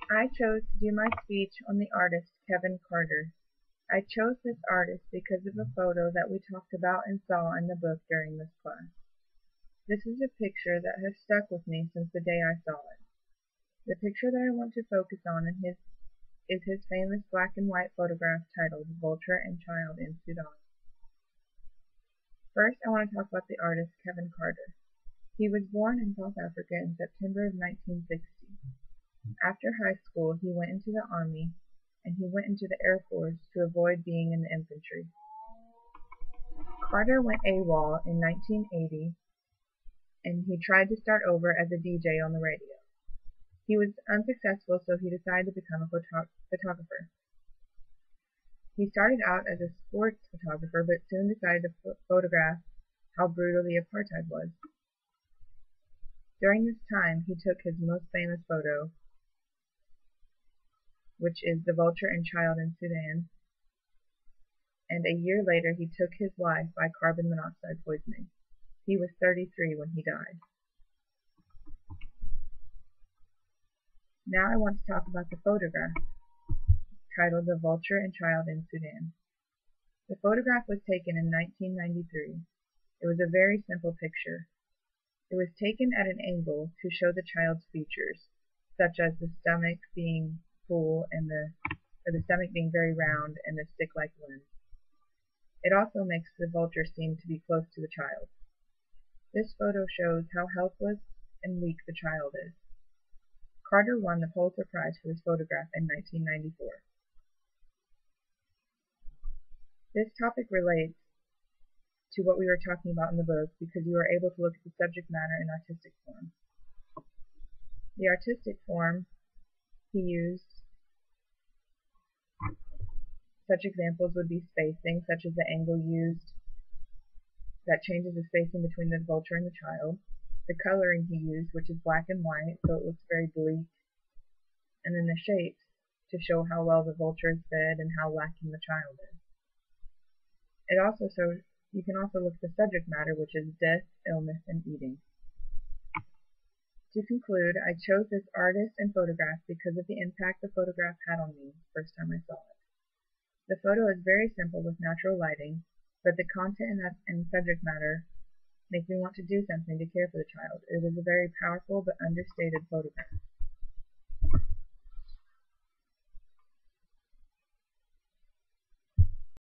I chose to do my speech on the artist Kevin Carter. I chose this artist because of a photo that we talked about and saw in the book during this class. This is a picture that has stuck with me since the day I saw it. The picture that I want to focus on is his famous black and white photograph titled Vulture and Child in Sudan. First, I want to talk about the artist Kevin Carter. He was born in South Africa in September of 1960. After high school, he went into the army and he went into the Air Force to avoid being in the infantry. Carter went AWOL in 1980 and he tried to start over as a DJ on the radio. He was unsuccessful, so he decided to become a photographer. He started out as a sports photographer, but soon decided to photograph how brutal the apartheid was. During this time, he took his most famous photo, which is the vulture and child in Sudan, and a year later he took his life by carbon monoxide poisoning. He was 33 when he died. Now I want to talk about the photograph, titled The Vulture and Child in Sudan. The photograph was taken in 1993. It was a very simple picture. It was taken at an angle to show the child's features, such as the stomach being full and the stomach being very round and the stick-like limbs. It also makes the vulture seem to be close to the child. This photo shows how helpless and weak the child is. Carter won the Pulitzer Prize for this photograph in 1994. This topic relates to what we were talking about in the book because you are able to look at the subject matter in artistic form. The artistic form he used, such examples would be spacing, such as the angle used that changes the spacing between the vulture and the child, the coloring he used, which is black and white, so it looks very bleak, and then the shapes to show how well the vulture is fed and how lacking the child is. It also shows, you can also look at the subject matter, which is death, illness, and eating. To conclude, I chose this artist and photograph because of the impact the photograph had on me the first time I saw it. The photo is very simple with natural lighting, but the content and subject matter make me want to do something to care for the child. It is a very powerful but understated photograph.